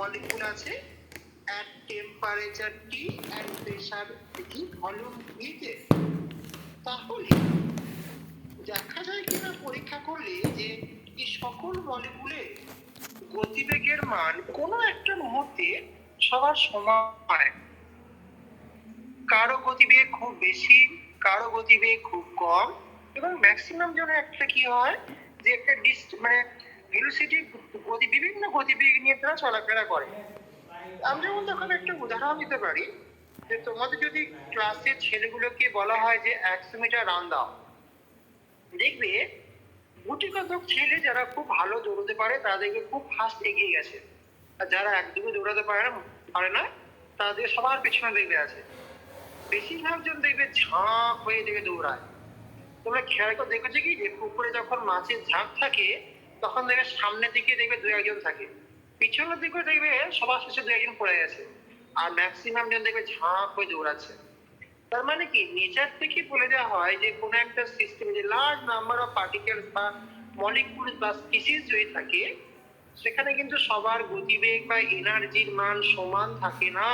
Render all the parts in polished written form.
Molecule আছে at temperature T and pressure T volume V তে। তাহলে দেখা যায় কিনা পরীক্ষা করলে যে এই সকল মলিকুলের গতিবেগের মান কোনো একটা মুহূর্তে সবার সমান, কারো গতিবেগ খুব বেশি, কারো গতিবেগ খুব কম, এবং ম্যাক্সিমাম জন্য একটা কি হয় যে একটা ভেলোসিটি বিভিন্ন গতিবেগ নিয়ে তারা চলাফেরা করে। আমরা যেমন তখন একটা উদাহরণ দিতে পারি যে তোমাদের যদি ক্লাসের ছেলেগুলোকে বলা হয় যে 100 মিটার রান দাও, দেখবে গুটি কতক ছেলে যারা খুব ভালো দৌড়তে পারে তাদেরকে খুব ফাস্ট এগিয়ে গেছে, আর যারা একদমই দৌড়াতে পারে না তাদের সবার পেছনে দেখবে আছে। বেশিরভাগ জন দেখবে ঝাঁক হয়ে দেখবে দৌড়ায়। তোমরা খেয়াল করে দেখেছো কি যে পুকুরে যখন মাছের ঝাঁক থাকে তখন দেখবে সামনের দিকে দেখবে দু একজন থাকে, পিছনের দিকে দেখবে সবার শেষে দু একজন পড়ে গেছে, আর ম্যাক্সিমাম জন দেখবে ঝাঁক হয়ে দৌড়াচ্ছে। তার মানে কি নেচার থেকে বলে দেওয়া হয় যে কোনো একটা সিস্টেমে যে লার্জ নাম্বার অফ পার্টিকেলস বা মলিকুল বা স্পিসিস যদি থাকে সেখানে কিন্তু সবার গতিবেগ বা এনার্জির মান সমান থাকে না।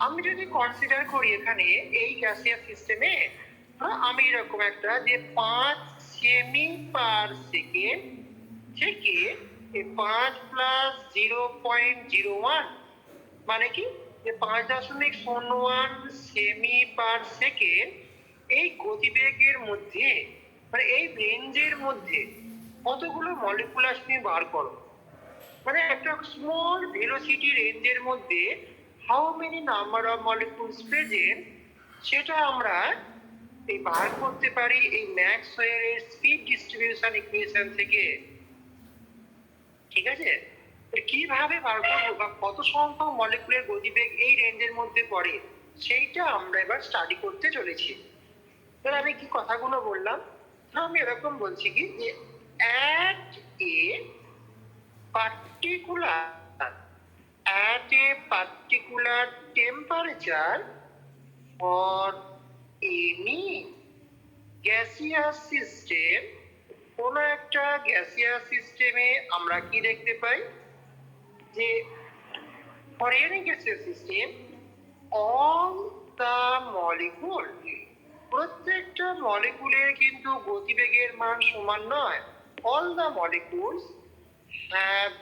আমি যদি কনসিডার করি এখানে এই গ্যাসিয়াস সিস্টেমে আমি এরকম একটা যে 5 সেমি পার সেকেন্ড থেকে 5 প্লাস 0.01 মানে কি যে 5.01 সেমি পার সেকেন্ড এই গতিবেগের মধ্যে মানে এই রেঞ্জের মধ্যে কতগুলো মলিকুল তুমি বার করো, মানে একটা স্মল ভেলোসিটি রেঞ্জের মধ্যে how many number of molecules present সেটা আমরা এই বার করতে পারি এই ম্যাক্সওয়েলের স্পিড ডিস্ট্রিবিউশন ইকুয়েশন থেকে। ঠিক আছে, কিভাবে বার করবো বা কত সংখ্যক মলিকুলের গতিবেগ এই রেঞ্জের মধ্যে পড়ে সেইটা আমরা এবার স্টাডি করতে চলেছি। তাহলে আমি কি কথাগুলো বললাম, আমি এরকম বলছি কি যে at a particular temperature for any gaseous system, কোন একটা গ্যাসিয়াস সিস্টেমে আমরা কি দেখতে পাই যে for any gaseous system all the molecule, প্রত্যেকটা মলিকুলের কিন্তু গতিবেগের মান সমান নয়। all the molecules have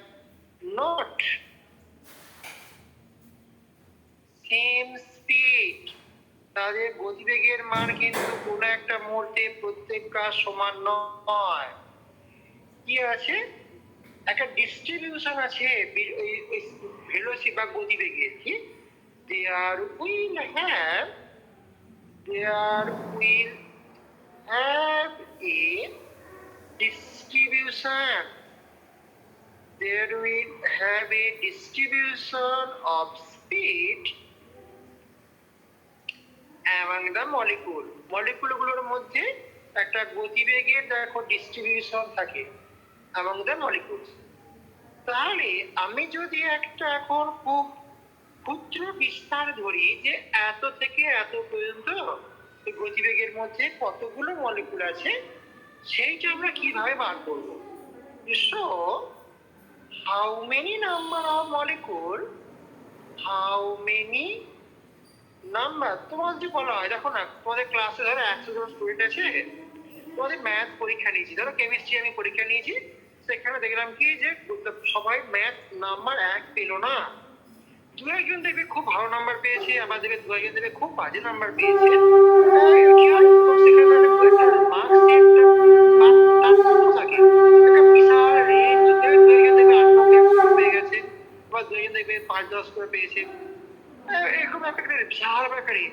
not same speed, তাদের গতিবেগের মান কিন্তু কোনো একটা মুহূর্তে প্রত্যেকটা সমান নয়। কি আছে, একটা ডিস্ট্রিবিউশন আছে ভেলোসিটি বা গতিবেগের। কি there will have a distribution, there will have a distribution of speed among the molecule, মলিকুলগুলোর মধ্যে একটা গতিবেগের দেখো ডিস্ট্রিবিউশন থাকে among the molecules। তাহলে আমি যদি একটা এখন খুব ক্ষুদ্র বিস্তার ধরি যে এত থেকে এত পর্যন্ত গতিবেগের মধ্যে কতগুলো মলিকুল আছে সেইটা আমরা কিভাবে বার করবো। So how many number of molecule, how many number তোমার যে বলা হয়, দেখো না তোমাদের ক্লাসে ধরো 100 জন স্টুডেন্ট আছে, তোমাদের ম্যাথ পরীক্ষা নিয়েছি, ধরো কেমিস্ট্রি আমি পরীক্ষা নিয়েছি, সেখানে দেখলাম কি যে সবাই ম্যাথ নাম্বার 1 পেল না, দু একজন দেখবে খুব ভালো নাম্বার পেয়েছে, আবার দেখবে দু একজন দেখবে খুব বাজে নাম্বার পেয়েছে। বিশাল রেঞ্জ, দু একজন দেখবে 8-9 পেয়ে গেছে, আবার দু একজন দেখবে 5-10 করে পেয়েছে, এরকম একটা বিশাল ব্যাপারে।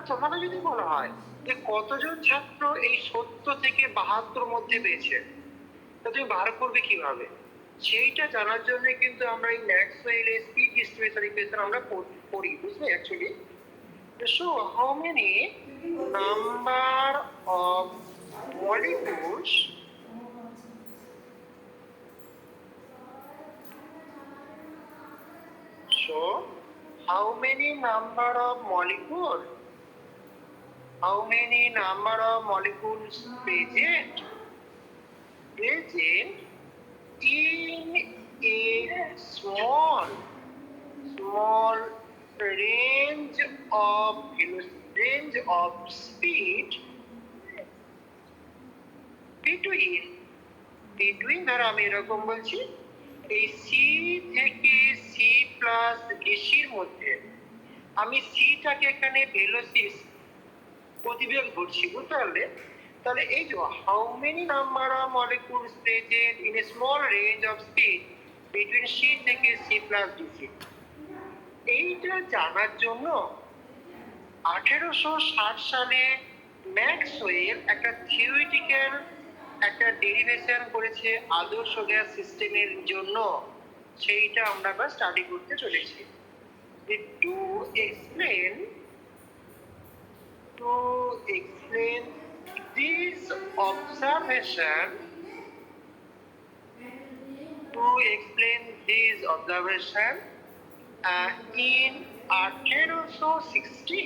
তোমাকে যদি বলা হয় যে কতজন ছাত্র এই 70 থেকে 72 মধ্যে পেয়েছে, তা তুমি বার করবে কিভাবে, সেইটা জানার জন্য কিন্তু আমরা এই ম্যাক্সওয়েলের স্পিড ডিস্ট্রিবিউশন ইকুয়েশন আমরা পড়ি, বুঝলে actually. So how many number of molecules so how many number of molecules present in a small range of speed between ধরো আমি এরকম বলছি, এই সি থেকে সি প্লাস ডিসির মধ্যে আমি সিটাকে এখানে ভেলোসিটি গতিবেগ ধরছি, বুঝতে পারলে? তাহলে এই যে how many number of molecules present in a small range of speed between c থেকে সি প্লাস ডিসি, এইটা জানার জন্য 1860 সালে ম্যাক্সওয়েল একটা থিওরিটিক্যাল একটা ডেরিভেশন করেছে আদর্শ গ্যাস সিস্টেমের জন্য, সেইটা আমরা স্টাডি করতে চলেছি। To explain this observation in 1860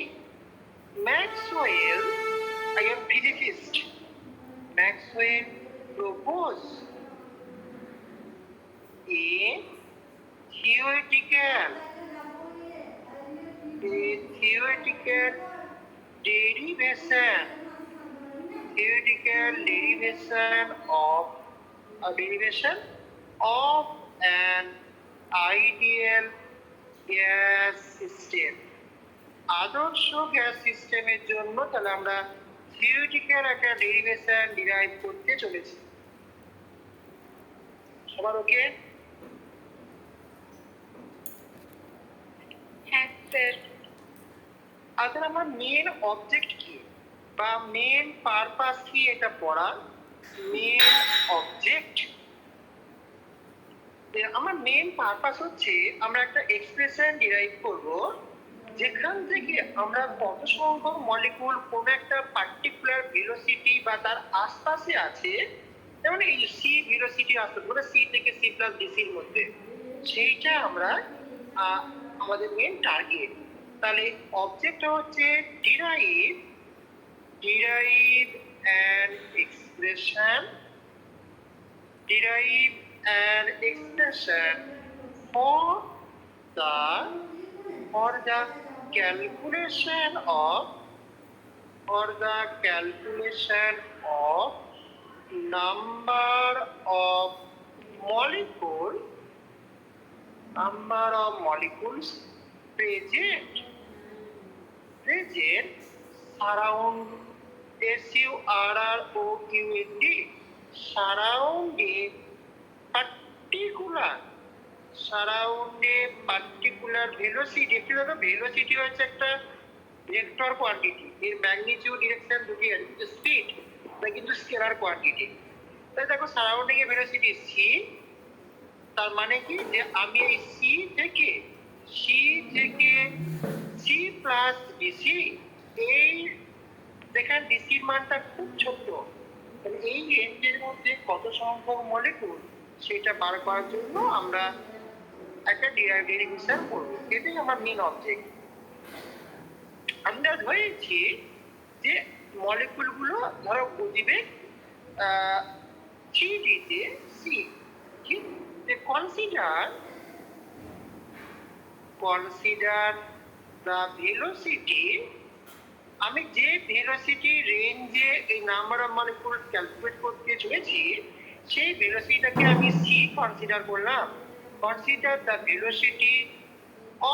Maxwell, I am physicist, Maxwell proposed a theoretical derivation of an ideal gas system. আদর্শ গ্যাস সিস্টেমের জন্য তাহলে আমরা থিওরিটিক্যাল একটা ডেরিভেশন ডিরাইভ করতে চলেছি। সবার ওকে? হ্যাঁ স্যার। আচ্ছা, আমার মেন অবজেক্ট কি বা মেন পারপাস কি এটা পড়ার? মেন অবজেক্ট, আমার মেন পারপাস হচ্ছে আমরা একটা এক্সপ্রেশন ডিরাইভ করব যেখান থেকে আমরা কত সংখ্যক মলিকুল কোন একটা পার্টিকুলার ভেলোসিটি বা তার আশপাশে আছে, যেমন এই সি ভেলোসিটি আসতে পারে সি থেকে সি প্লাস ডিসির মধ্যে, সেইটা আমরা আমাদের মেন টার্গেট। তাহলে অবজেক্ট হচ্ছে derive an expression for the calculation of number of molecules present surround surround a particular velocity। একটু দেখো, ভেলোসিটি হচ্ছে একটা ভেক্টর কোয়ান্টিটি, এর ম্যাগনিটিউড ডিরেকশন দুটি আছে, কিন্তু স্পিড এটা কিন্তু স্কেলার কোয়ান্টিটি। তাই দেখো সারাউন্ডিং এর ভেলোসিটি সি, তার মানে কি যে আমি এই সি থেকে সি প্লাস ডিসি, এই দেখেন ডিসির মানটা খুব ছোট, এই রেঞ্জের মধ্যে কত সংখ্যক মলিকুল সেটা বার করার জন্য আমরা একটা ডেরিভেশন করবো, এটাই আমার মেন অবজেক্ট। আমরা ধরেছি যে মলিকুলগুলো ধরো গতিবেগ 3D তে সি, কনসিডার দ্য ভেলোসিটি, আমি যে ভেলোসিটি রেঞ্জে এই নাম্বার অফ মলিকুল ক্যালকুলেট করতে চলেছি সেই ভেলোসিটিটাকে আমি সি কনসিডার করলাম। Consider the velocity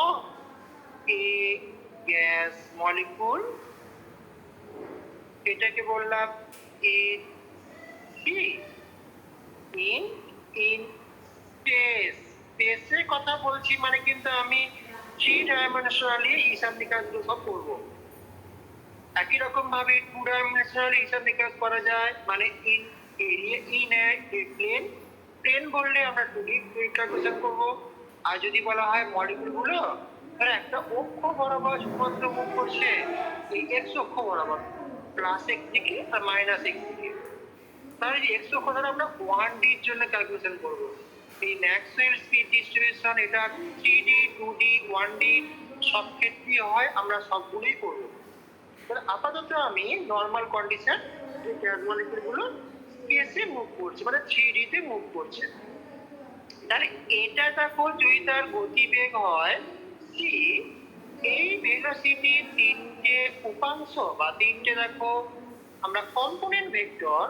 of A gas molecule, এটাকে বললাম এ সি ইন স্পেসের কথা বলছি, মানে কিন্তু আমি 3 ডাইমেনশনালি হিসাব নিকাশগুলো সব করবো। একই রকম ভাবে 2 ডাইমেনশনাল হিসাব নিকাশ করা যায়, মানে in area in a plane বললে আমরা 2D ক্যালকুলেশন করব। আর যদি বলা হয় মলিকুলগুলো ধর একটা অক্ষ বরাবর শুধুমাত্র মুভ করছে, এই এক্স অক্ষ বরাবর প্লাস এক্স দিকে আর মাইনাস এক্স দিকে, তাহলে এই এক্স অক্ষ ধরে আমরা 1D এর জন্য ক্যালকুলেশন করব। এই ম্যাক্সওয়েল স্পিড ডিস্ট্রিবিউশন এটা 3D 2D 1D সব ক্ষেত্রেই হয়, আমরা সবগুলোই করব। আপাতত আমি নর্মাল কন্ডিশন যে গ্যাস মলিকুলগুলো স্পেসে মুভ করছে, মানে 3D তে মুভ করছে। তাহলে এটা দেখো যদি তার গতিবেগ হয় সি, এই ভেলোসিটির তিনটে উপাংশ বা তিনটে দেখো আমরা কম্পোনেন্ট ভেক্টর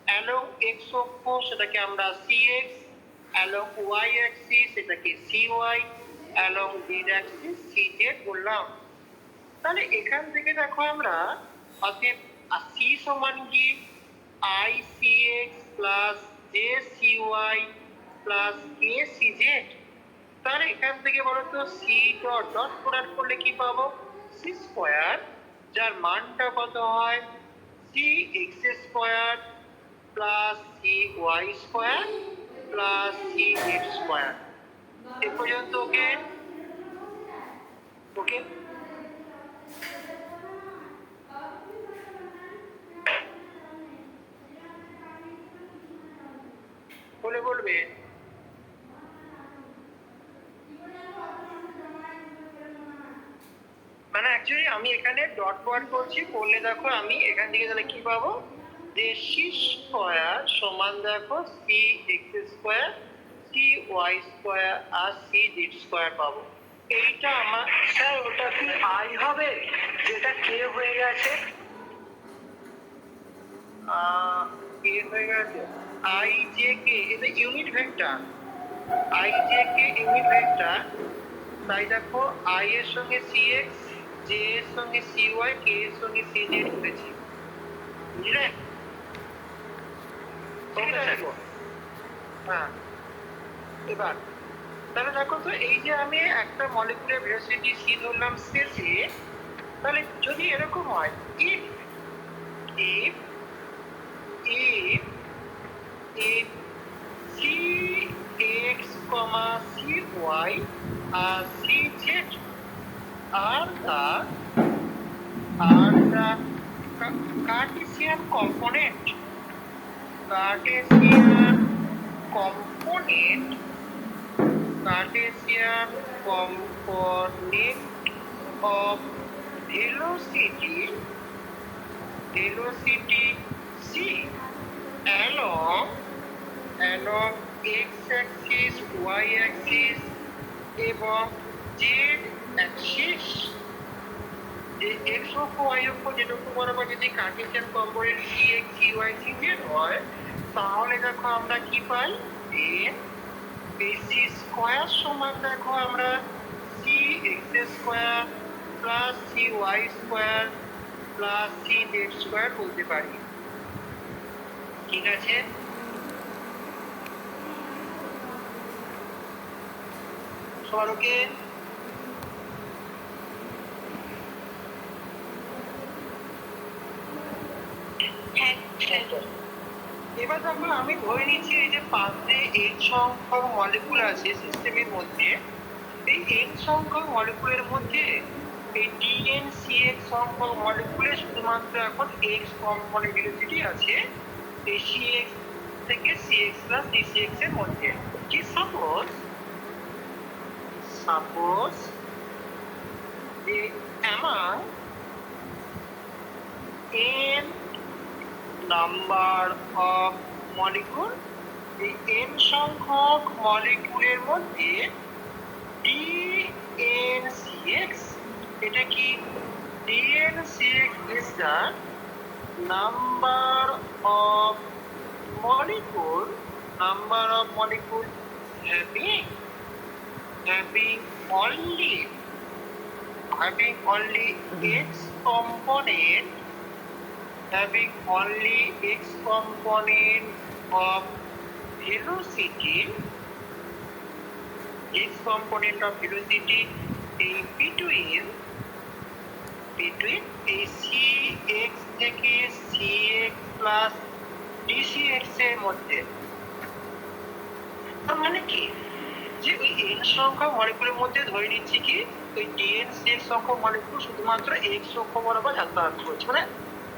অ্যালং এক্স অক্ষ সেটাকে আমরা সিএক্স, অ্যালং ওয়াই অ্যাক্সিস সেটাকে CY, along Z Axis CZ বললাম। তাহলে এখান থেকে দেখো আমরা অতএব সি সমান কি i c x plus j c y plus k c z. তাহলে এখান থেকে বলো তো সি ডট ডট প্রোডাক্ট করলে কি পাবো সি স্কোয়ার, যার মানটা কত হয় C x square plus C Y square plus C Z square. এ পর্যন্ত ওকে ওকে বলে বলবে মানে অ্যাকচুয়ালি আমি এখানে ডট ওয়ার্ড করছি, করলে দেখো আমি এখান থেকে তাহলে কি পাবো যে সি স্কোয়ার সমান দেখো C x square C Y square আর সি জেড স্কোয়ার পাবো। এইটা আমার স্যার ওটা কি আই হবে যেটা কে হয়ে গেছে কে হয়ে গেছে আই জে কে, এটা unit vector I J K unit vector. তাই দেখো আই এর সঙ্গে সি এক্স, জে এর সঙ্গে সি ওয়াই, কে এর সঙ্গে সি জেড করেছি, বুঝলে? হ্যাঁ এবার তাহলে দেখো তো এই যে আমি একটা মলিকুলার ভেলোসিটি সি ধরলাম স্পেসে, তাহলে যদি এরকম হয় if if if if c x comma c y আর C z are the Cartesian component Cartesian component of velocity c along x axis y axis এবং z axis। যে এক্স অক্ষ ওয়াই অক্ষ যেটুকু বরাবর যদি Cartesian component c x c y C z হয়, তাহলে দেখো আমরা কি পাই যে এই সি স্কোয়ার সমান দেখো আমরা c x square plus C Y square plus C Z square বলতে পারি। ঠিক আছে, সবারকে এবার দেখো আমি ধরে নিচ্ছি এই যে পাঁচে এন সংখ্যক মলিকুল আছে সিস্টেমের মধ্যে, এই এন সংখ্যক মলিকুলের মধ্যে এই ডিএন সিএক্স সংখ্যক মলিকুলে শুধুমাত্র এখন এক্স কম্পোনেন্ট ভেলোসিটি আছে এই সিএক্স থেকে সিএক্স প্লাস ডিসিএক্স এর মধ্যে। কি সাপোজ যে among n number of molecule, এই n সংখ্যক মলিকুলের মধ্যে DNCX, এটা কি DNCX is the number of molecule having only x component of velocity এই between এই cx থেকে cx plus dcx এর মধ্যে। তার মানে কি যে ওই n সংখ্যক মলিকুলের মধ্যে ধরে নিচ্ছি কি ওই DNCX সংখ্যক মলিকুল শুধুমাত্র x অক্ষ বরাবর যাতায়াত করছে, মানে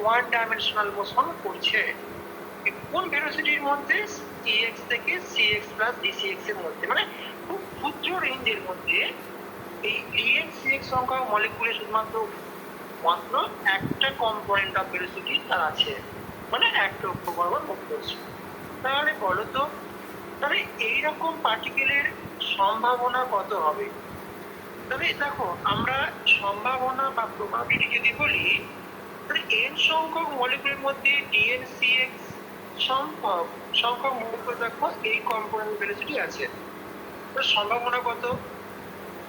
ওয়ান ডাইমেনশনাল মোশন করছে। কোন ভেলোসিটির মধ্যে cx থেকে cx প্লাস dcx এর মধ্যে, মানে খুব ক্ষুদ্র রেঞ্জের মধ্যে এই DNCX সংখ্যক মলিকুলে শুধুমাত্র একটা কম্পোনেন্ট অফ ভেলোসিটি তার আছে, মানে একটা অক্ষ বরাবর মুভ করছে। তাহলে বলো তো তাহলে এইরকম পার্টিকেলের সম্ভাবনা কত হবে? তবে দেখো, আমরা সম্ভাবনা বা প্রবাবিলিটি যদি বলি, তাহলে n সংখ্যক মলিকুলের মধ্যে DNCX সংখ্যক মলিকুল দেখো এই কম্পোনেন্ট ভেলোসিটি আছে। তার সম্ভাবনা কত?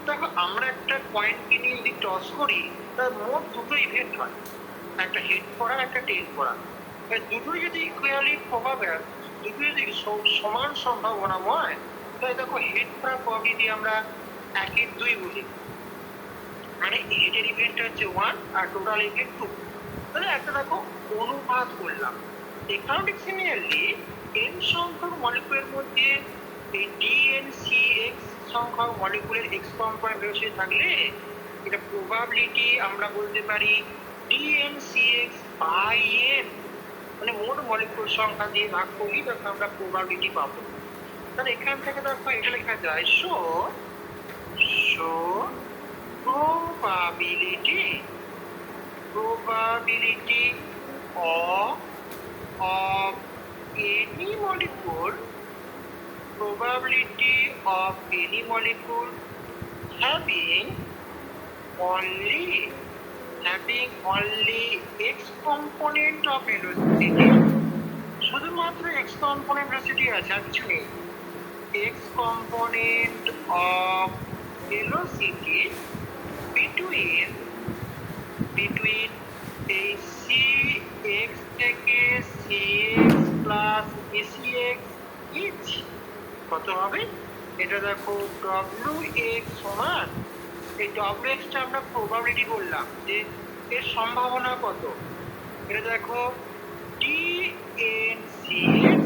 দেখো, আমরা একটা পয়েন্টকে নিয়ে যদি টস করি, তার মোট দুটো ইভেন্ট হয়, একটা হেড পড়া, একটা টেল পড়া। দুটোই যদি ইকুয়ালি প্রবাবল, দুটো যদি সমান সম্ভাবনাময়, তাহলে দেখো হেড পড়া প্রবাবিলিটি আমরা 1/2 বলি। মানে হেডের ইভেন্ট হচ্ছে 1 আর টোটাল ইভেন্ট 2। তাহলে একটা দেখো অনুপাত করলাম। এখানেও ঠিক সিমিলারলি n সংখ্যক মলিকুলের মধ্যে এই DNCX সংখ্যক মলিকুলের x কম্পোনেন্ট ভেলোসিটি থাকলে এটা প্রবাবিলিটি আমরা বলতে পারি DNCX বাই n, মানে মোট মলিকুল সংখ্যা দিয়ে ভাগ করি, তখন আমরা প্রবাবিলিটি পাবো। তাহলে এখান থেকে দেখো এটা লেখা যায় show probability of any molecule having only x component of velocity, শুধুমাত্র x component velocity আছে, আর কিছু নেই। x component of velocity between এই cx থেকে cx প্লাস bcx ইচ কত হবে? এটা দেখো wx সমান, এই wx টা আমরা প্রবাবিলিটি বললাম যে এর সম্ভাবনা কত। এটা দেখো DNCX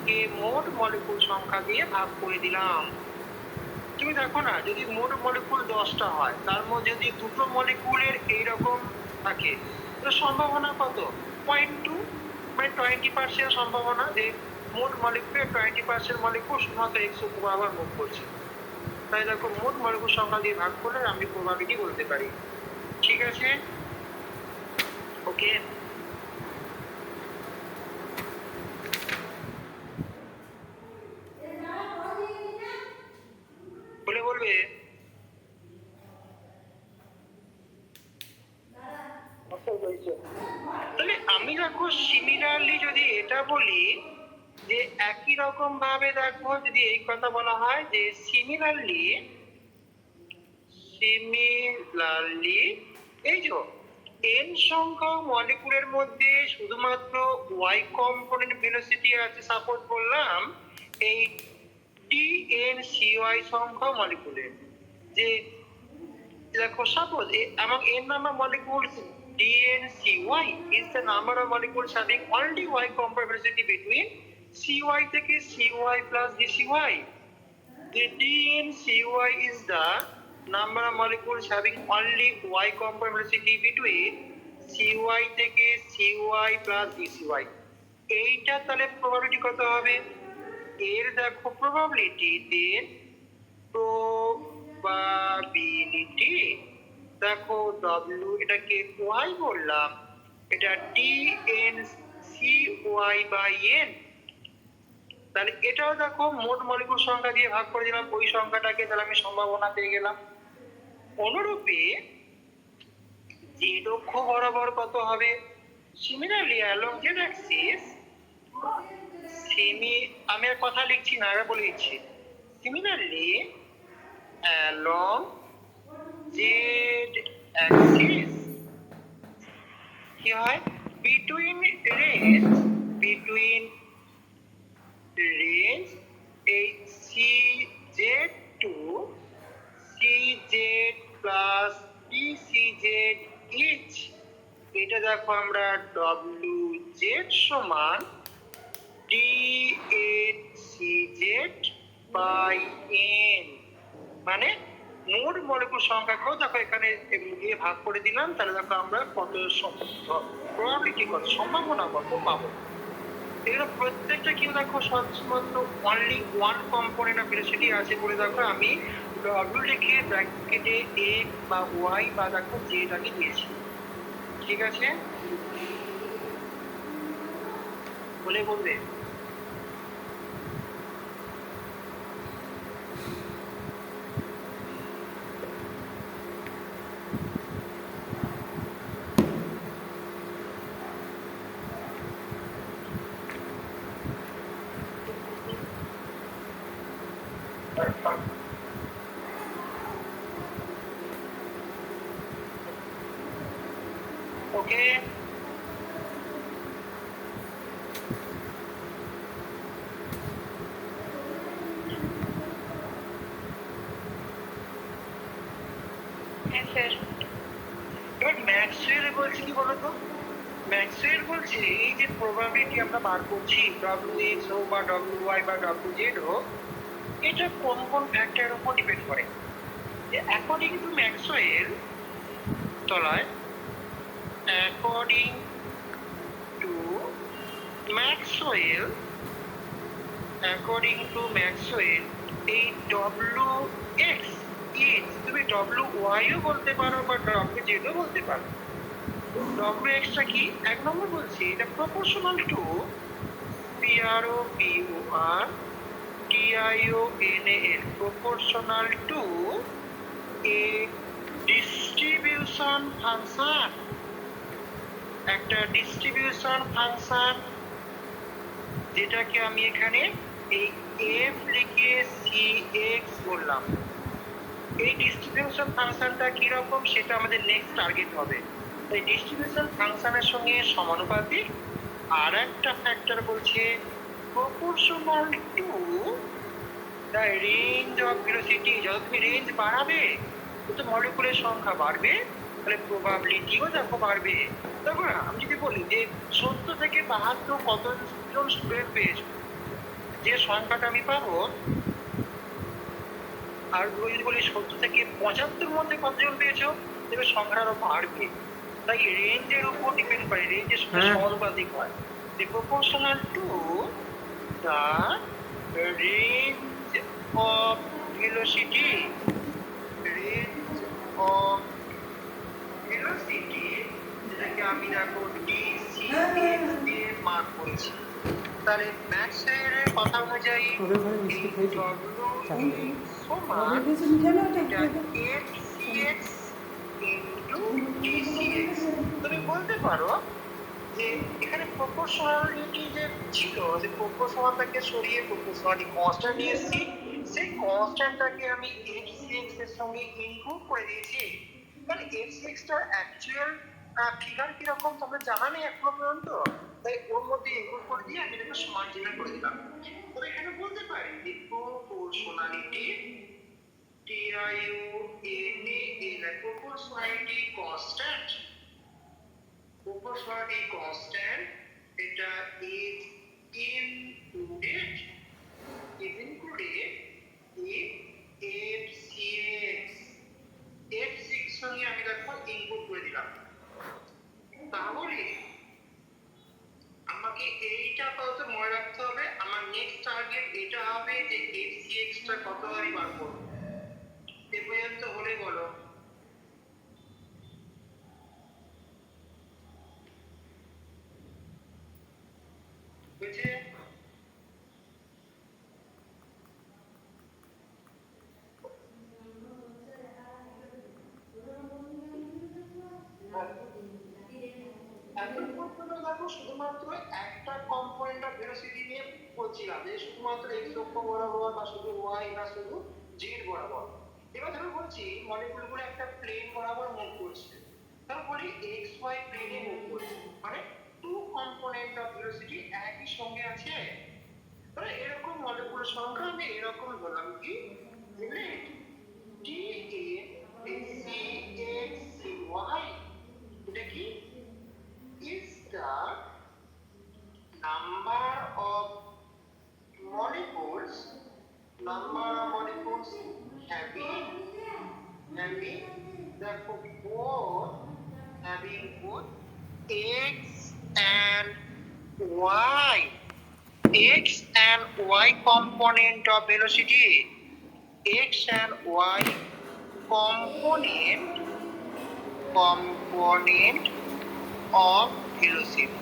কে মোট মলিকুল সংখ্যা দিয়ে ভাগ করে দিলাম। তুমি দেখো না, যদি মোট মলিকুল 10টা হয়, তার মধ্যে যদি দুটো মলিকুলের এইরকম থাকে, তো সম্ভাবনা কত? 0.2, মানে 20% সম্ভাবনা যে মোট মলিকুলের 20% মলিকুল শুধুমাত্র x বরাবর মুভ করছে। তাই দেখো মোট মলিকুল সংখ্যা দিয়ে ভাগ করলে আমি প্রবাবিলিটি বলতে পারি। ঠিক আছে, ওকে। বলবে তাহলে আমি দেখো সিমিলারলি যদি এটা বলি যে একই রকম ভাবে দেখো, যদি এই কথা বলা হয় যে সিমিলারলি এই যে n সংখ্যক মলিকুলের মধ্যে শুধুমাত্র y কম্পোনেন্ট ভেলোসিটি আছে, সাপোজ বললাম এই DNCY সংখ্যক মলিকুলের, যে দেখো suppose among n number molecules DNCY is the number of molecules having only y component velocity between CY থেকে CY plus DCY. The DNCY is the number of molecules having only y component velocity between CY থেকে CY plus DCY. এইটা তাহলে probability কত হবে? এর দেখো probability, দেন probability দেখো w, এটাকে y বললাম, এটা DNCY বাই n। তাহলে এটাও দেখো মোট মলিকুল সংখ্যা দিয়ে ভাগ করে দিলাম ওই সংখ্যাটাকে, তাহলে আমি সম্ভাবনা পেয়ে গেলাম। অনুরূপে z অক্ষ বরাবর কত হবে? সিমিলারলি অ্যালং z অ্যাক্সিস, আমি আর কথা লিখছি না, আগে বলে দিচ্ছি। সিমিলারলি অ্যালং z অ্যাক্সিস কি হয়? between range এই CZ to CZ plus DCZ each, এটা দেখো আমরা WZ সমান DNCZ বাই n, মানে মোট মলিকুল সংখ্যাকেও দেখো এখানে দিয়ে ভাগ করে দিলাম, তাহলে দেখো আমরা কত প্রবাবিলিটি কত, সম্ভাবনা কত পাবো। এগুলো প্রত্যেকটা কি দেখো শুধুমাত্র only one component of velocity আছে বলে দেখো আমি ডব্লিউ লিখে ব্র্যাকেটে এ বা ওয়াই বা দেখো জেটাকে দিয়েছি। ঠিক আছে, বলবে ওকে, হ্যাঁ স্যার। এবার ম্যাক্সওয়েল বলছে কি বলতো, ম্যাক্সওয়েল বলছে এই যে প্রবাবিলিটি আমরা বার করছি WX হোক বা WY বা WZ হোক, এটা কোন কোন ফ্যাক্টরের উপর ডিপেন্ড করে। অ্যাকর্ডিং টু ম্যাক্সওয়েল তলায়, according to Maxwell, according to Maxwell এই WX ইজ, তুমি WY ও বলতে পারো বা WZ ও বলতে পারো। WX টা কি? এক নম্বর বলছি এটা proportional to PROPOR TIONAL, proportional to a distribution function, একটা ডিস্ট্রিবিউশন ফাংশন যেটাকে আমি এখানে এই f লিখে cx বললাম। এই ডিস্ট্রিবিউশন ফাংশনটা কি রকম সেটা আমাদের নেক্সট টার্গেট হবে। এই ডিস্ট্রিবিউশন ফাংশনের সঙ্গে সমানুপাতিক। আর একটা ফ্যাক্টর বলছে proportional to the range of velocity. যত তুমি রেঞ্জ বাড়াবে তত মলিকুলের সংখ্যা বাড়বে, তাহলে প্রবাবিলিটিও দেখো বাড়বে। তারপর আমি যদি বলি যে 70 থেকে 72 কতজন স্টুডেন্ট পেয়েছো, যে সংখ্যাটা আমি পাবো, আর যদি বলি 70 থেকে 75 মধ্যে কতজন পেয়েছো, তবে সংখ্যাটা আরো বাড়বে। তাই রেঞ্জের উপর ডিপেন্ড করে, রেঞ্জের সঙ্গে সমানুপাতিক হয়। Proportional to the range of velocity, range of velocity, যেটাকে আমি দেখো DCX দিয়ে মার্ক করেছি। তাহলে ম্যাক্সওয়েলের কথা অনুযায়ী এই W সমান এটা FCX ইনটু DCX। তুমি বলতে পারো যে এখানে প্রপোর্শনালিটি যে ছিল, যে প্রপোর্শনালটাকে সরিয়ে প্রপোর্শনালিটি কনস্ট্যান্ট নিয়ে এসেছি, সেই কনস্ট্যান্টটাকে আমি FCX এর সঙ্গে ইনক্লুড করে দিয়েছি। মানে FCX টার অ্যাকচুয়াল ফিগার কিরকম তোমরা জানা নেই এখনো পর্যন্ত, তাই ওর মধ্যে ইনক্লুড করে দিয়ে আমি এটাকে সমান চিহ্ন করে দিলাম। তো এখানে বলতে পারি যে proportionality TIONAL, proportionality constant, proportionality constant, এটা is included in FCX, F6 সঙ্গে আমি দেখো ইনপুট করে দিলাম। তাহলে আমাকে এইটা আপাতত মনে রাখতে হবে, আমার নেক্সট টার্গেট এটা হবে যে FCX টা কত আমি বার করব। এ পর্যন্ত হলে বলো। বুঝে? এখন পর্যন্ত দেখো শুধুমাত্র একটা কম্পোনেন্ট অফ ভেলোসিটি নিয়ে বলছিলাম, যে শুধুমাত্র x অক্ষ বরাবর বা শুধু y না শুধু z বরাবর। এবার ধরো বলছি মলিকুলগুলো একটা প্লেন বরাবর মুভ করছে, তারপরে xy প্লেনে মুভ করছে, মানে টু কম্পোনেন্ট অফ ভেলোসিটি একই সঙ্গে আছে। তাহলে এরকম মলিকুলের সংখ্যা আমি এরকম বললাম কি, লেট TNCXY, এটা কি is the number of molecules having both x and y, x and y component of velocity, x and y component of velocity।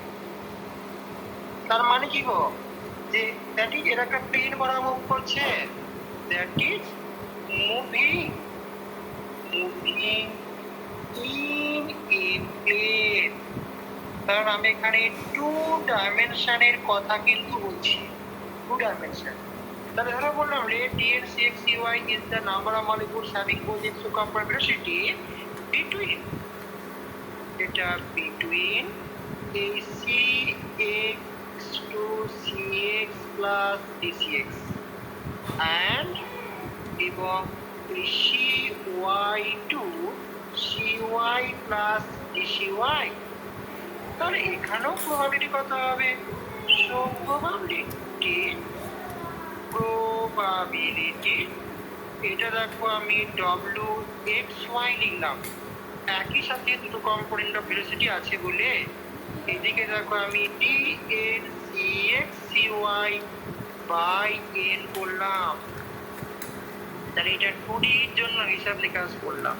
তার মানে কি গো, যে দ্যাট ইজ এর একটা প্লেন বরাবর মুভ করছে, that is moving in a plane. কারণ আমি এখানে টু ডাইমেনশনের কথা কিন্তু বলছি, টু ডাইমেনশন। তাহলে ধরো বললাম let dnCxCy is the number of molecules having both x to compound velocity between এটা between a cx to cx plus dcx and এবং cy to cy plus dcy। তাহলে এখানেও প্রবাবিলিটি কত হবে? সো প্রবাবিলিটি এটা দেখো আমি wxy লিখলাম, একই সাথে দুটো কম্পোনেন্ট অফ ভেলোসিটি আছে বলে এদিকে দেখো আমি dnCxCy বাই n করলাম। তাহলে এটা 2D এর জন্য হিসাব নিকাশ করলাম।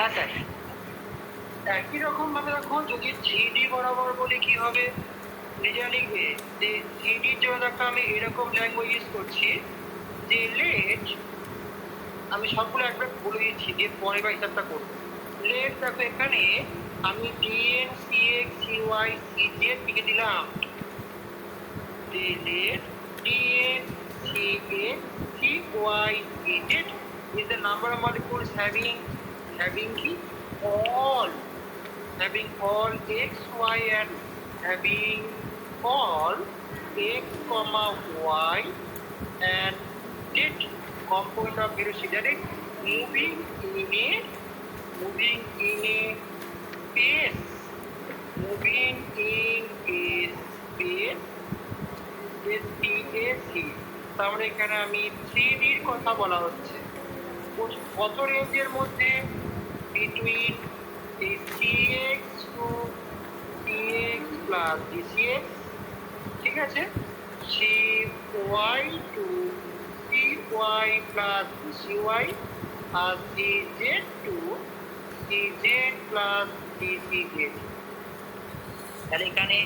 আচ্ছা, একই রকম ভাবে দেখো যদি 3D বরাবর বলে কি হবে, নিজেরা লিখবে যে 3D র জন্য দেখো আমি এরকম ল্যাঙ্গুয়েজ ইউজ করছি যে লেট, আমি সবগুলো একবার বলে দিচ্ছি যে পরে বা হিসাবটা করবো। লেট দেখো এখানে আমি dnCxCy cz লিখে দিলাম, যে late dnCxCy cz is the number of molecules having কি all x, y and having all x, y and z component of velocity, that is moving in a space, space। তাহলে এখানে আমি 3D র কথা বলা হচ্ছে, কত রেঞ্জের মধ্যে? between cx to cx plus dcx, ঠিক আছে, cy to cy plus dcy R cz to cz plus dcz। তাহলে এখানে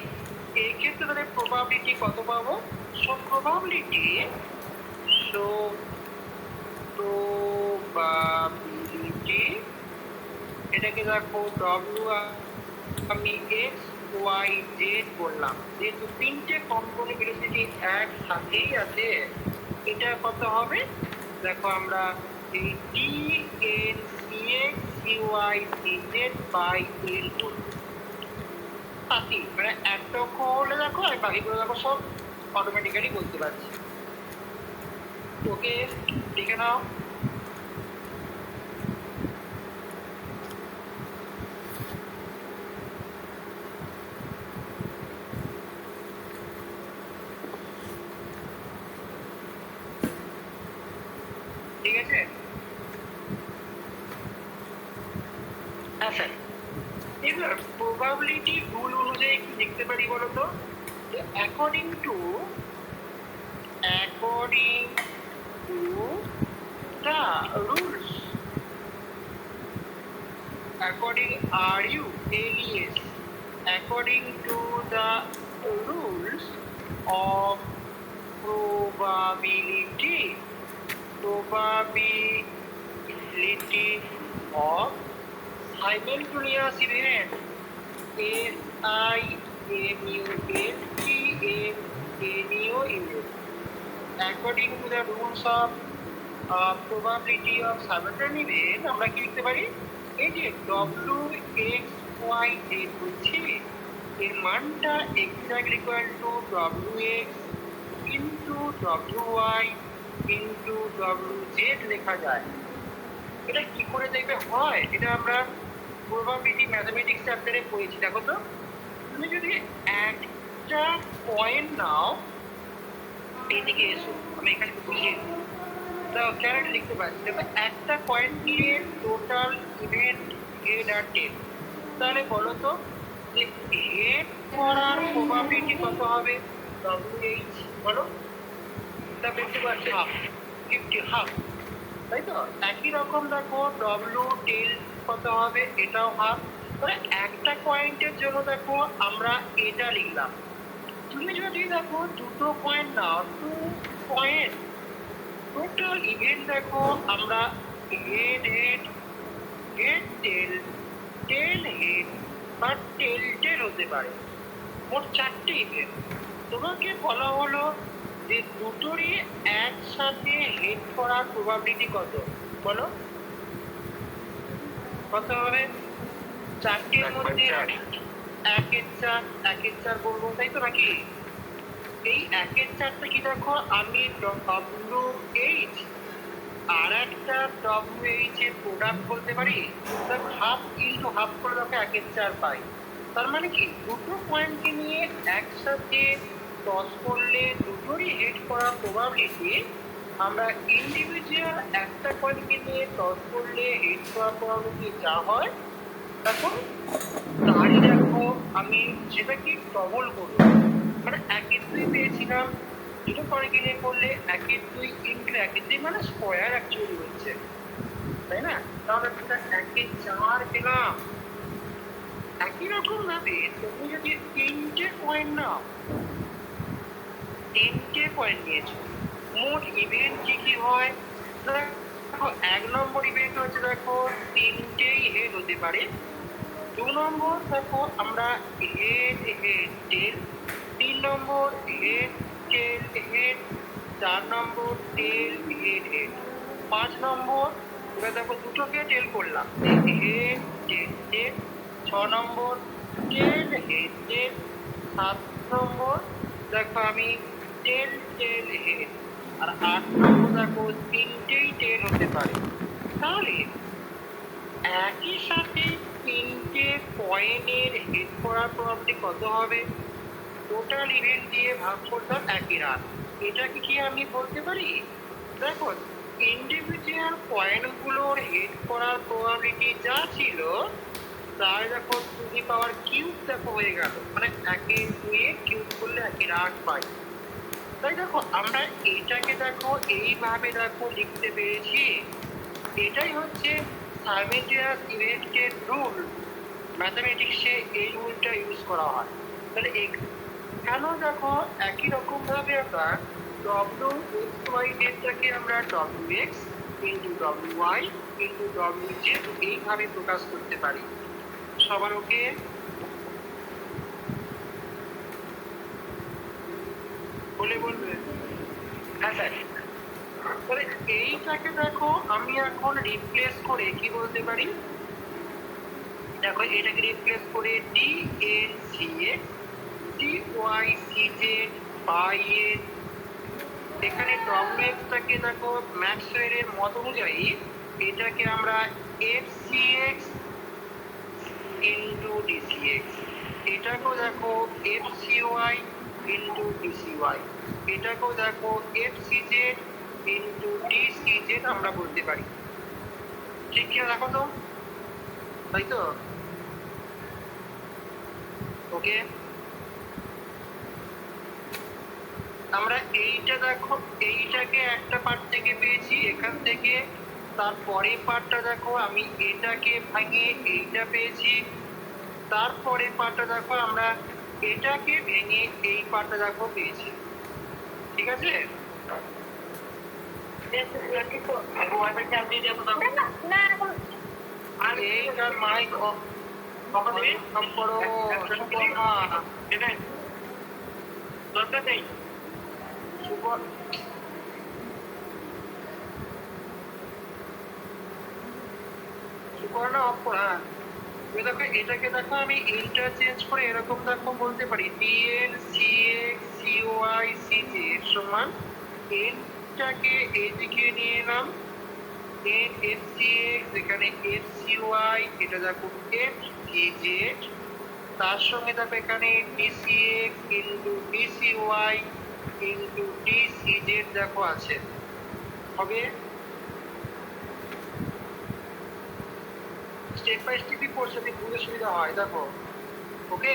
এই ক্ষেত্রে তাহলে প্রবাবিলিটি কত পাবো? সো প্রবাবিলিটি এটাকে দেখো w আমি x y z বললাম, যেহেতু তিনটে কম্পোনেন্ট ভেলোসিটি একসাথেই আছে, এটা কত হবে? দেখো আমরা এই dnCxCy cz বাই n করব, মানে একটা হলে দেখো আর বাকিগুলো দেখো সব অটোমেটিক্যালি বলতে পারছি। ওকে, লিখে নাও। ঠিক আছে, আচ্ছা এবার প্রবাবিলিটি রুল অনুযায়ী কি লিখতে পারি বলো তো? According to the rules, according to the rules of probability of simultaneous event, SIMULTANEOUS, according to the rules of probability of simultaneous event আমরা কি লিখতে পারি? এই যে wxyz বলছি, এর মানটা exactly equal to wx into wy into wz লেখা যায়। এটা কি করে দেখবে হয়? এটা আমরা প্রবাবিলিটি ম্যাথমেটিক্স চ্যাপ্টারে পড়েছি। দেখো তো, তুমি যদি একটা পয়েন্ট নাও, এদিকে এসো, আমি এখানে বুঝিয়ে দিই, কেন লিখতে পারছি। দেখো একটা পয়েন্ট নিয়ে টোটাল ইভেন্ট হেড আর টেল, তাহলে বলো তো যে হেড করার প্রবাবিলিটি কত হবে? wh বলো, তা দেখতে পাচ্ছি হাফ, তাই তো? একই রকম দেখো w টেল কত হবে? এটাও হাফ। মানে একটা পয়েন্টের জন্য দেখো আমরা এটা লিখলাম। তুমি যদি দেখো দুটো পয়েন্ট নাও, 2 পয়েন্ট, টোটাল ইভেন্ট দেখো আমরা হেড হেড, হেড টেল, টেল হেড বা টেল টেল হতে পারে। মোট 4টে ইভেন্ট। তোমাকে বলা হলো যে দুটোরই একসাথে হেড করার প্রবাবিলিটি কত, বলো কত হবে? 4টের মধ্যে 1-4 বলবো, তাই তো নাকি? এই 1-4টা কি দেখো আমি WH আর একটা WH এর প্রোডাক্ট বলতে পারি। হাফ ইন্টু হাফ করে দেখো 1-4 পাই। তার মানে কি দুটো পয়েন্টকে নিয়ে একসাথে টস করলে দুটোরই হেড করার প্রবাবিলিটি আমরা ইন্ডিভিজুয়াল একটা পয়েন্টকে নিয়ে টস করলে হেড করার প্রবাবিলিটি যা হয় দেখো, তারই দেখো আমি সেটাকে ডবল করবো। মানে 1-2 পেয়েছিলাম, দুটো পয়েন্টকে নিয়ে করলে 1-2 ইন্টু 1-2 মানে স্কোয়ার অ্যাকচুয়ালি হচ্ছে, তাই না? তাহলে সেটা 1-4 পেলাম। একই রকম ভাবে তুমি যদি 3টে পয়েন্ট নাও, 3টে পয়েন্ট নিয়েছো, মোট ইভেন্ট কি কি হয় দেখো। 1 নম্বর ইভেন্ট হচ্ছে দেখো 3টেই হেড হতে পারে। 2 নম্বর দেখো আমরা হেড হেড টেল, 3 নম্বর হেড টেল হেড, 4 নম্বর টেল হেড হেড, 5 নম্বর এবার দেখো দুটোকে টেল করলাম, হেড টেল টেল, 6 নম্বর টেল হেড টেল, 7 নম্বর দেখো আমি টেল টেল হেড, আর 8 নম্বর দেখো 3টেই টেল হতে পারে। তাহলে একই সাথে 3টে পয়েন্টের হেড করার প্রবাবিলিটি কত হবে? টোটাল ইভেন্ট দিয়ে ভাগ করতাম একই রাত। এটাকে কি আমি বলতে পারি দেখো ইন্ডিভিজুয়াল পয়েন্টগুলোর হেড করার প্রবাবিলিটি যা ছিল তার দেখো 2^3 দেখো হয়ে গেল, মানে 1-2 কিউব করলে একই রাত পাই। তাই দেখো আমরা এইটাকে দেখো এইভাবে দেখো লিখতে পেরেছি। এটাই হচ্ছে সাইমেন্টিয়াস ইভেন্টের রুল। ম্যাথামেটিক্সে এই রুলটা ইউজ করা হয়। তাহলে কেন দেখো একই রকম ভাবে আমরা WXY ডেটাকে আমরা WX into WY into WZ এইভাবে প্রকাশ করতে পারি। সবার ওকে? বলে বলবে? হ্যাঁ স্যার। তাহলে এইটাকে দেখো আমি এখন রিপ্লেস করে কি বলতে পারি দেখো, এটাকে রিপ্লেস করে DNCX DYCZ বাই এর, এখানে WXটাকে দেখো ম্যাক্সওয়েলের মত অনুযায়ী এটাকে আমরা FCX ইন্টু DCX, এটাকেও দেখো FCY ইন্টু DCY, এটাকেও দেখো FCZ ইন্টু DCZ আমরা বলতে পারি। ঠিক কি দেখো তো, তাই তো? ওকে, আমরা এইটা দেখো এইটাকে একটা পার্ট থেকে পেয়েছি এখান থেকে, তারপরে পার্টটা দেখো আমি এটাকে ভাঙিয়ে এইটা পেয়েছি, তারপরে পার্টটা দেখো আমরা এটাকে ভেঙে এই পার্টটা দেখো পেয়েছি। ঠিক আছে? আর এইটার মাইক অফ করো দরকার নেই। সুপর্ণা অফ কর। হ্যাঁ, দেখো এটাকে দেখো আমি ইন্টারচেঞ্জ করে এরকম দেখো বলতে পারি DNCX CY CZ সমান এনটাকে এদিকে নিয়ে এলাম, NFCX এখানে FCY, এটা দেখো FCZ, তার সঙ্গে দেখো এখানে DCX into DCY into DCZ দেখো আছে। হবে স্টেপ বাই স্টেপই করছে, বুঝতে সুবিধা হয়। দেখো ওকে,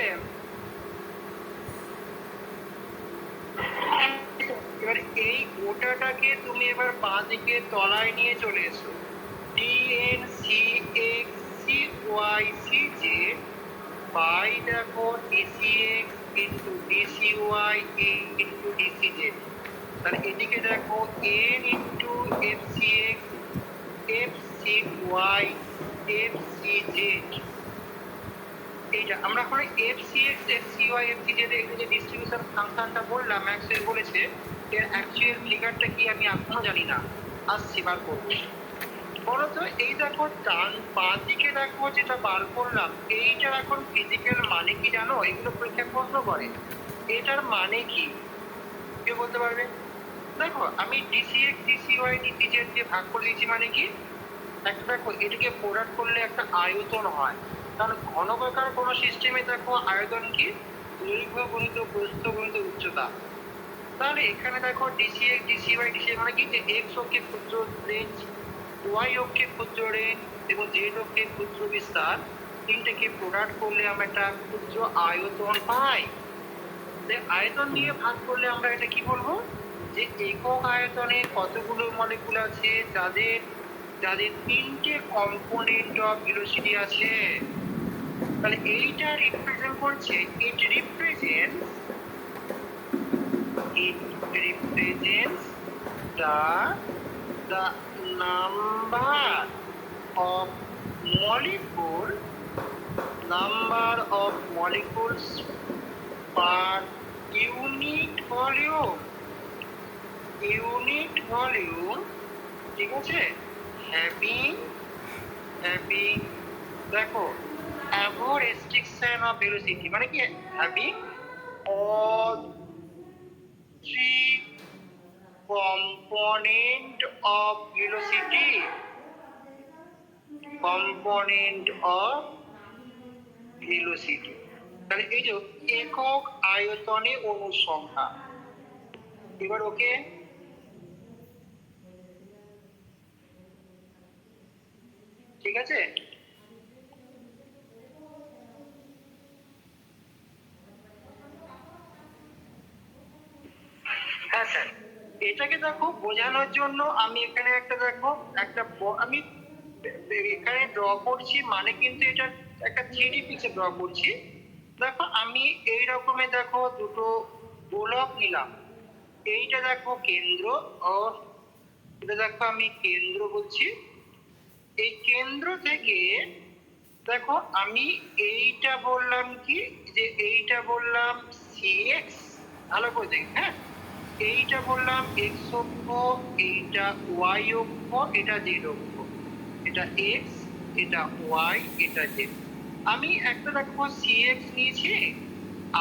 এবার এই গোটাটাকে তুমি এবার বাঁ দিকে তলায় নিয়ে চলে এসো, DNCX Y C Z by দেখো DC X into DC Y into DC Z. তাহলে এদিকে দেখো N into F C X F C Y F C Z. এইটা আমরা এখন F C X F C Y F C Z এগুলো যে distribution ফাংশনটা বললাম ম্যাক্সওয়েল বলেছে, এর অ্যাকচুয়াল ফিগারটা কি আমি এখনো জানি না, আসছি বার করবো। বলতো এই দেখো ডান বাঁ দিকে দেখো যেটা বার করলাম এইটার এখন ফিজিক্যাল মানে কি জানো? এগুলো পরীক্ষা প্রশ্ন করে, এটার মানে কি কেউ বলতে পারবে? দেখো আমি dc x dc y dc z দিয়ে ভাগ করে দিয়েছি মানে কি, একটা দেখো এটাকে প্রোডাক্ট করলে একটা আয়তন হয়, কারণ ঘনকাকার কোনো সিস্টেমে দেখো আয়তন কি দৈর্ঘ্য গুণিত প্রস্থ গুণিত উচ্চতা। তাহলে এখানে দেখো DC x dc y dc মানে কি, যে এক্স অক্ষে ক্ষুদ্র রেঞ্জ, ওয়াই অক্ষে ক্ষুদ্র রেঞ্জ এবং জেড অক্ষে ক্ষুদ্র বিস্তার, তিনটাকে প্রোডাক্ট করলে আমরা একটা ক্ষুদ্র আয়তন পাই। আয়তন দিয়ে ভাগ করলে আমরা এটা কি বলবো, যে একক আয়তনে কতগুলো মলিকুল আছে যাদের যাদের তিনটে কম্পোনেন্ট অফ ভেলোসিটি আছে। তাহলে এইটা রিপ্রেজেন্ট করছে, ইট represents the number of molecules per unit volume, ঠিক আছে, having দেখো above restriction of velocity মানে কি, having all three component of velocity, তাহলে এই যে একক আয়তনে অণুর সংখ্যা। এবার ওকে ঠিক আছে, হ্যাঁ স্যার। এটাকে দেখো বোঝানোর জন্য আমি এখানে একটা দেখো আমি এখানে ড্র করছি, মানে কিন্তু এটা একটা 3D পিকচার ড্র করছি। দেখো আমি এই রকমের দেখো দুটো গোলক নিলাম, এইটা দেখো কেন্দ্র, ও এটা দেখো আমি কেন্দ্র বলছি। এই কেন্দ্র থেকে দেখো আমি এইটা বললাম কি, যে এইটা বললাম সিএক্স, ভালো করে দেখ, হ্যাঁ এইটা বললাম এক্স অক্ষ, এইটা ওয়াই অক্ষ, এটা জেড অক্ষ, এটা এক্স, এটা ওয়াই, এটা জেড। আমি একটা দেখো সিএক্স নিয়েছি,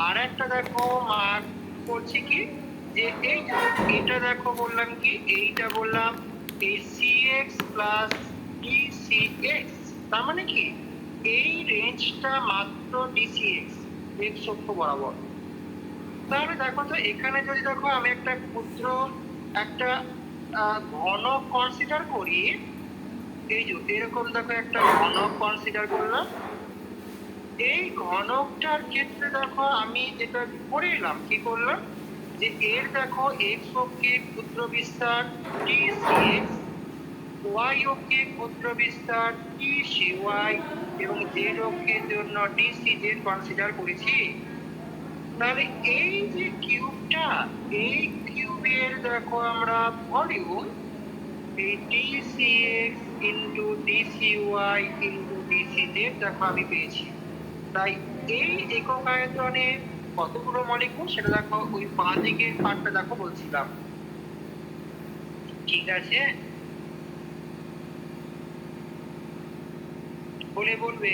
আর একটা দেখো মার্ক করছি কি, যে এই এটা দেখো বললাম কি, এইটা বললাম এই সিএক্স প্লাস ডিসিএক্স, তার মানে কি এই রেঞ্জটা মাত্র ডিসিএক্স এক্স অক্ষ বরাবর। তাহলে দেখো তো এখানে যদি দেখো আমি একটা ক্ষুদ্র একটা ঘনক কনসিডার করি, এই যে এরকম দেখো একটা ঘনক কনসিডার করলাম, এই ঘনকটার ক্ষেত্রে দেখো আমি যেটা করে এলাম, কি করলাম, যে এর দেখো এক্স অক্ষে ক্ষুদ্র বিস্তার ডিসিএক্স, ওয়াই অক্ষে ক্ষুদ্র বিস্তার ডিসিওয়াই এবং জেড অক্ষের জন্য ডিসিজেড কনসিডার করেছি। তাহলে এই যে কিউবটা, এই কিউবের দেখো আমরা ভলিউম এই ডিসিএক্স ইন্টু ডিসিওয়াই ইন্টু ডিসিজেড দেখো আমি পেয়েছি। তাই এই একক আয়তনে কতগুলো মলিকুল সেটা দেখো ওই বাঁ দিকের পার্টটা দেখো বলছিলাম, ঠিক আছে, বলে বলবে।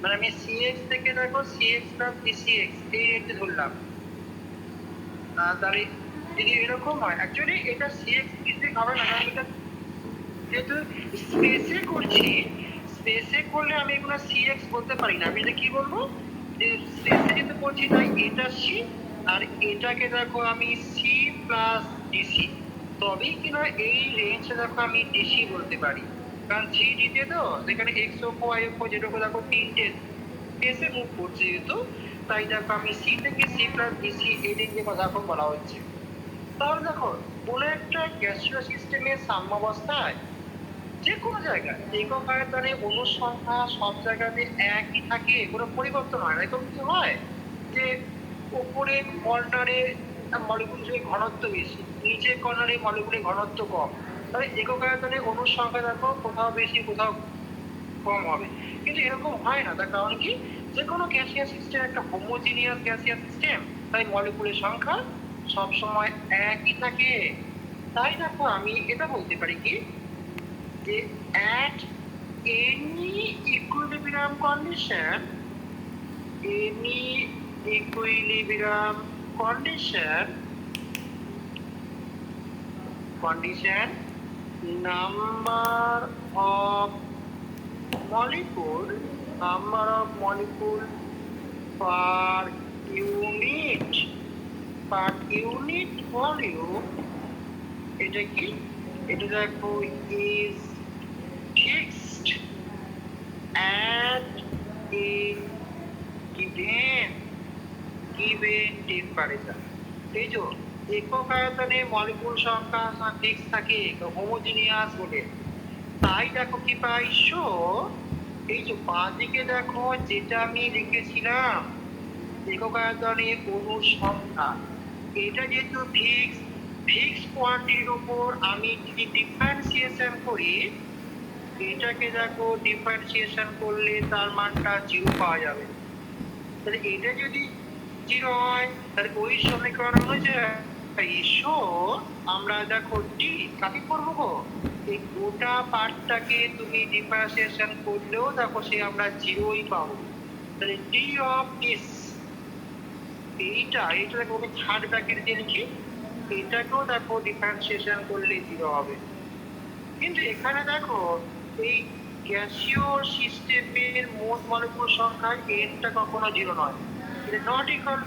মানে আমি সিএক্স থেকে দেখো সিএক্স প্লাস ডিসিএক্স এই রেটে ধরলাম। তাহলে যদি এরকম হয়, অ্যাকচুয়ালি এটা সিএক্স ডিসিএক্স হবে না, কারণ এটা যেহেতু স্পেসে করছি, স্পেসে করলে আমি এগুলো সিএক্স বলতে পারি না, আমি এটা কি বলবো, যে স্পেসে যেহেতু করছি তাই এটা সি, আর এটাকে দেখো আমি সি প্লাস ডিসি, তবেই কিনা এই রেঞ্জটা দেখো আমি ডিসি বলতে পারি। কারণ থ্রিডিতে তো যেখানে এক্স অক্ষ ওয়াই অক্ষ জেড অক্ষ দেখো তিনটে স্পেসে মুভ করছে যেহেতু, তাই দেখো আমি সি থেকে সি প্লাস ডিসি এই দিক দিয়ে কথা এখন বলা হচ্ছে। তাহলে দেখো কোনো একটা গ্যাসীয় সিস্টেমের সাম্যাবস্থায় যে কোনো জায়গায় একক আয়তনে অণুর সংখ্যা সব জায়গাতে একই থাকে, কোনো পরিবর্তন হয় না। এরকম কি হয় যে উপরে কর্নারে মলিকুলের ঘনত্ব বেশি, নিচের কর্নারে মলিকুলের ঘনত্ব কম, তাহলে একক আয়তনে অণুর সংখ্যা দেখো কোথাও বেশি কোথাও কম হবে। কিন্তু এরকম হয় না, তার কারণ কি, যে কোনো গ্যাসিয়াস সিস্টেম একটা হোমোজিনিয়াস গ্যাসিয়াস সিস্টেম, তাই মলিকুলের সংখ্যা সবসময় একই থাকে। তাই দেখো আমি এটা বলতে পারি কি যে at any equilibrium condition number of molecule per unit volume, এটা কি, এটা দেখো is fixed at a given temperature. এই যে একক আয়তনে মলিকুল সংখ্যা ফিক্স থাকে হোমোজিনিয়াস বলে, তাই দেখো কি পাই, সো এই যে বাঁদিকে দেখো যেটা আমি লিখেছিলাম একক আয়তনে অণুর সংখ্যা, এটা যেহেতু ফিক্স কোয়ান্টিটির উপর আমি যদি ডিফারেন্সিয়েশন করি, এটাকে দেখো ডিফারেন্সিয়েশন করলে তার মানটা 0 পাওয়া যাবে। তাহলে এটা যদি 0 হয় তাহলে ওই সমীকরণ অনুযায়ী আমরা দেখো ডি কাকে করবো গো, এই গোটা পার্টটাকে তুমি ডিফারেন্সিয়েশন করলেও দেখো সে আমরা 0ই পাবো। তাহলে ডি অফ দিস এইটাকে আমি থার্ড ব্র্যাকেট দিয়ে লিখি, এটাকেও দেখো ডিফারেন্সিয়েশন করলে 0 হবে। কিন্তু এখানে দেখো এই গ্যাসীয় সিস্টেমের মোট মলিকুল সংখ্যা এনটা কখনো 0 নয়, এটা নট ইকুয়াল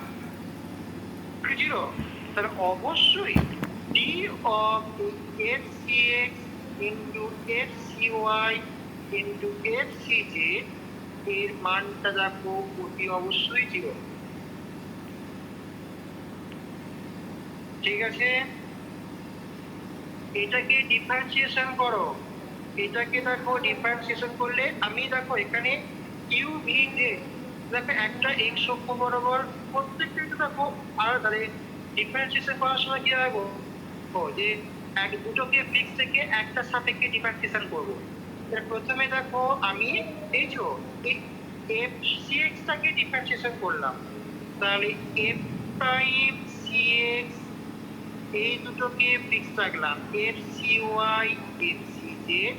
টু 0। তাহলে অবশ্যই D of HCX into HCY into HCZ এর মানটা দেখো অতি অবশ্যই 0। ঠিক আছে, এটাকে ডিফারেন্সিয়েশন করো, এটাকে দেখো ডিফারেন্সিয়েশন করলে আমি দেখো এখানে কিউ ভি জে দেখো একটা এক্স অক্ষ বরাবর প্রত্যেকটা দেখো, আর তাহলে ডিফারেন্সিয়েশন করার সময় কি হবে যে এক দুটোকে ফিক্স থেকে একটা সাপেক্ষে ডিফারেন্সিয়েশন করব। প্রথমে দেখো আমি এই যে এফ সি এক্স টাকে ডিফারেন্সিয়েশন করলাম, তাহলে এফ প্রাইম সি এক্স এই দুটোকে ফিক্স রাখলাম f C Y F C z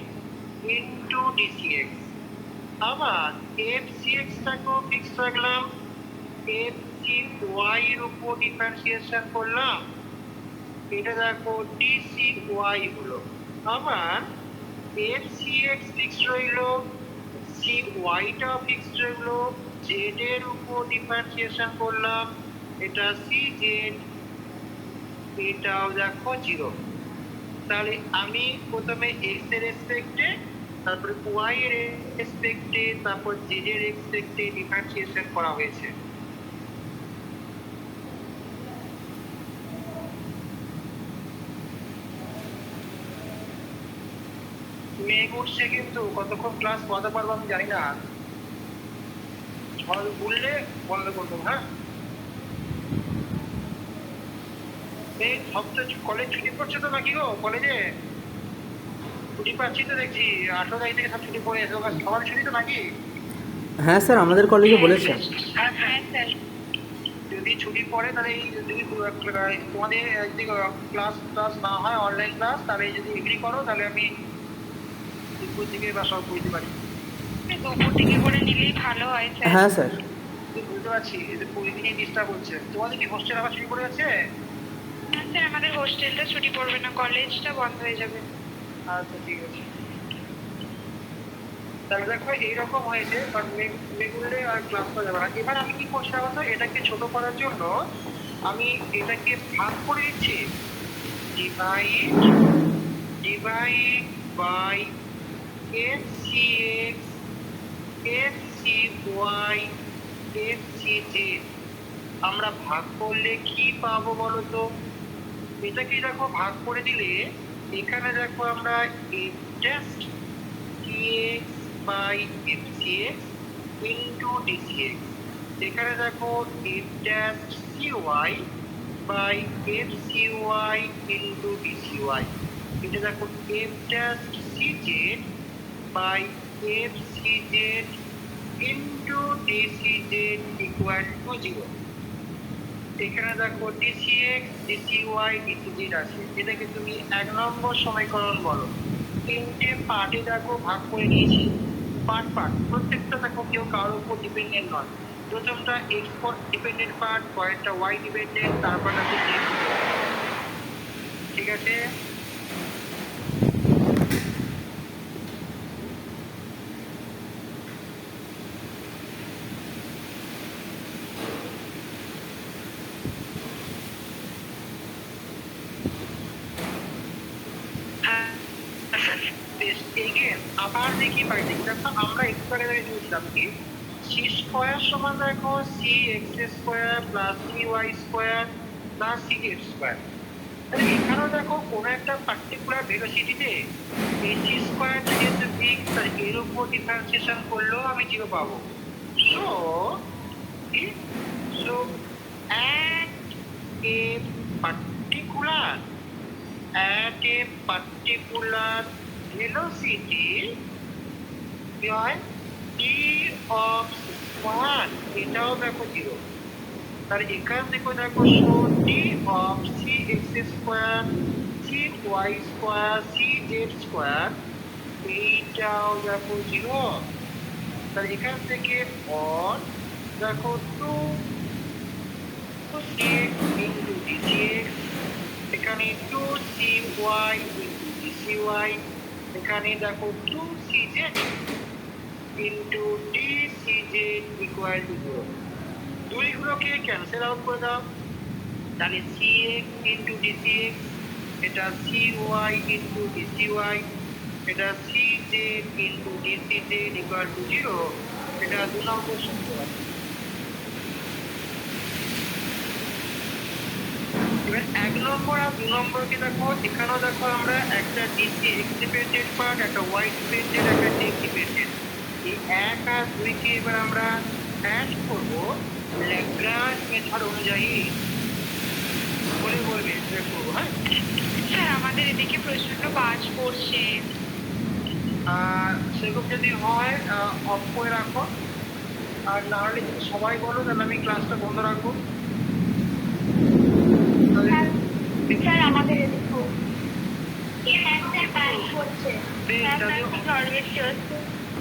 into dcx, আবার এফ সি এক্স টাকেও ফিক্স রাখলাম, এফ সি ওয়াই এর উপর ডিফারেন্সিয়েশন করলাম, এটা দেখো ডিসি ওয়াই হলো, আবার এফ সি এক্স ফিক্স রইলো, সি ওয়াইটা ফিক্স রইলো, জেড এর উপর ডিফারেন্সিয়েশন করলাম, এটা সি জেড, এটাও দেখো 0। তাহলে আমি প্রথমে এক্স এর রেসপেক্টে, তারপরে ওয়াই এর রেসপেক্টে, তারপর জেড এর রেসপেক্টে ডিফারেন্সিয়েশন করা হয়েছে। মেঘ উঠছে কিন্তু কতক্ষণ ক্লাস করাতে পারবো আমি জানি না, ঝড় উঠলে বন্ধ করবো। হ্যাঁ, এই সপ্তাহ কলেজ ছুটি পড়ছে তো নাকি গো, কলেজে ছুটি পাচ্ছি তো দেখছি, 18 তারিখ থেকে সব ছুটি পড়ে এসে সবার ছুটি তো নাকি? হ্যাঁ স্যার, আমাদের কলেজে বলেছে। হ্যাঁ স্যার। যদি ছুটি পড়ে তাহলে যদি তোমাদের যদি ক্লাস না হয় অনলাইন ক্লাস, তাহলে যদি এগ্রি করো তাহলে আমি দুপুর দিকে বা সব বুঝতে পারি। দুপুর দিকে করে নিলেই ভালো হয় স্যার। হ্যাঁ স্যার। বুঝতে পারছি, এটা প্রতিদিনই ডিস্টার্ব হচ্ছে। তোমাদের কি হোস্টেল আবার ছুটি পড়ে যাচ্ছে? না স্যার, আমাদের হোস্টেলটা ছুটি পড়বে না, কলেজটা বন্ধ হয়ে যাবে। আচ্ছা ঠিক আছে, তাহলে দেখো এইরকম হয়েছে, বাট মেগুলে আর ক্লাস করা যাবে না। এবার আমি কি করছি বলতো, এটাকে ছোট করার জন্য আমি এটাকে ভাগ করে দিচ্ছি, divide by FCX, FCY, FCZ আমরা ভাগ করলে কি পাবো বলো তো? এটাকে দেখো ভাগ করে দিলে এখানে দেখো আমরা F dash T X by F C X into D C X, এখানে দেখো F dash C Y by F C Y into D C Y, এটা দেখো F dash C Z by F C Z into D C Z equal to 0। এখানে দেখো ডিসিএক্স ডিসিওয়াই ডিসিজেড আছে, এটাকে তুমি 1 নম্বর সমীকরণ বলো। তিনটে পার্টে দেখো ভাগ করে নিয়েছি, পার্ট প্রত্যেকটা দেখো কেউ কারোর উপর ডিপেন্ডেন্ট নয়। প্রথমটা এক্স ডিপেন্ডেন্ট পার্ট, পরেরটা ওয়াই ডিপেন্ডেন্ট, তারপর আছে জেড। ঠিক আছে, আবার দেখি বাইরে দেখো আমরা একটু আগে দেখেছিলাম কি সি স্কোয়ার সমান দেখো C x square plus C Y square plus C Z square. তাহলে এখানেও দেখো কোনো একটা পার্টিকুলার ভেলোসিটিতে এই সি স্কোয়ার যেহেতু ফিক্স, তার এর উপর ডিফারেন্সিয়েশন করলেও আমি 0 পাবো। So at a particular velocity কি হয় t of square, এটাও দেখো 0। তাহলে এখান থেকে দেখো t of cx square cy square cz square এইটাও দেখো 0। তাহলে এখান থেকে অন দেখো 2cx ইন্টু dcx, এখানে 2cy ইন্টু dcy, এখানে দেখো 2cz into dcz equal to 0। দুইগুলোকে ক্যান্সেল আউট করে দাও, তাহলে cx ইন্টু dcx, এটা cy ইন্টু dcy, এটা cz into dcz equal to 0। এটা 2 নম্বর সমীকরণ। এবার 1 নম্বর আর 2 নম্বরকে দেখো, এখানেও দেখো আমরা একটা ডিসি এক্স ডিপেন্ডেন্ট পার্ট, একটা ওয়াই ডিপেন্ডেন্ট, একটা জেড ডিপেন্ডেন্ট, এই 1 আর 2 কে এবার আমরা অ্যাড করব ল্যাগ্রাঞ্জ মেথড অনুযায়ী। বলবে করবো, হ্যাঁ স্যার আমাদের এদিকে প্রচন্ড কাজ করছে। সেরকম যদি হয় অফ করে রাখো, আর না হলে যদি সবাই বলো তাহলে আমি ক্লাসটা বন্ধ রাখবো। স্যার আমাদের এদিকেও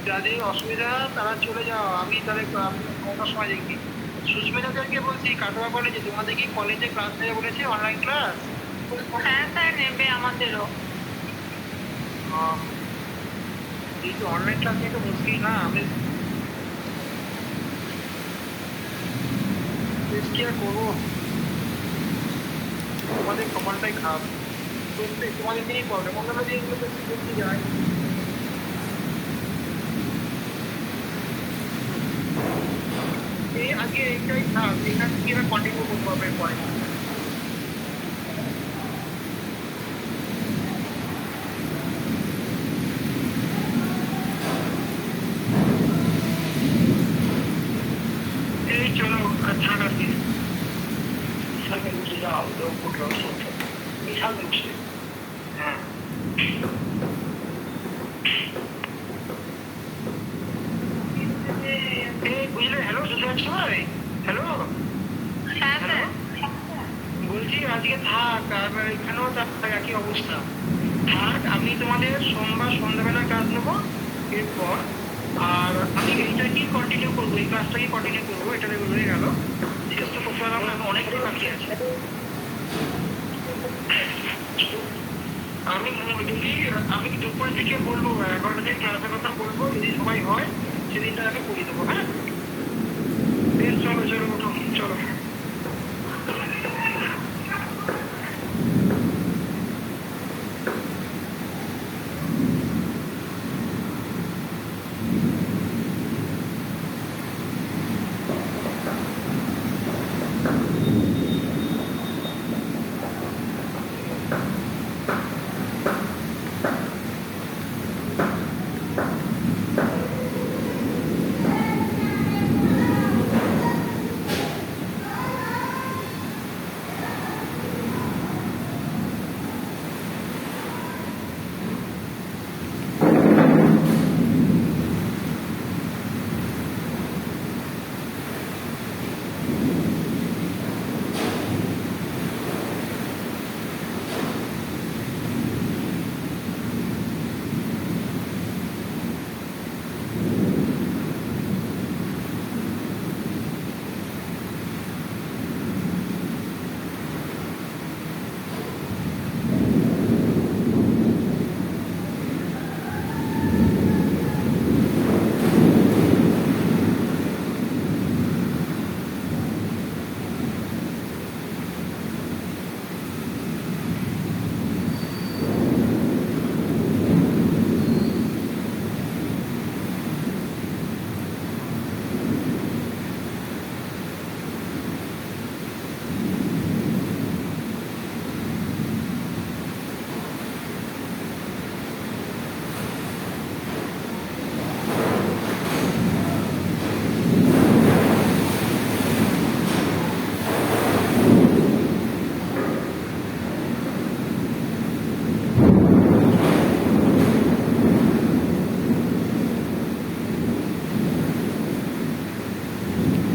যাদের অসুবিধা তারা চলে যাও, আমি তাহলে কটার সময় দেখি। সুস্মিতাদেরকে বলছি কাটোয়া কলেজে, তোমাদের কি কলেজে ক্লাস নেবে বলেছে, অনলাইন ক্লাস? হ্যাঁ স্যার নেবে আমাদেরও। এই তো অনলাইন ক্লাস নিয়ে তো মুশকিল না, আমি কি আর করবো, তোমাদের কমান্ডটাই খারাপ। তোমাদের দিনই প্রবলেম, অন্যান্য দিনগুলো তো করতে যায়। এই আগে এইটাই থাক, এখান থেকে এরা কন্টিনিউ করতে হবে পরে। এই চলো ঠান্ডা দিন সামনে উঠে যাও, তো কোথাও বিশাল উঠছে। হ্যাঁ বুঝলে, হ্যালো শুনতে পাচ্ছ ভাই? হ্যালো বলছি আজকে থাক, আর এখানেও একই অবস্থা থাক। আমি তোমাদের সোমবার সন্ধ্যাবেলা ক্লাস নেবো, এরপর আর আমি এইটাকে কন্টিনিউ করবো, এই ক্লাসটাকে কন্টিনিউ করবো। এটা হয়ে গেল, শেষ তো করতে পারলাম না, অনেকটাই বাকি আছে। আমি দুপুরের দিকে বলবো, 11টা থেকে ক্লাসের কথা বলবো, যদি সবাই হয় সেদিনটা আমি করিয়ে দেবো। হ্যাঁ চলো চলো চলো।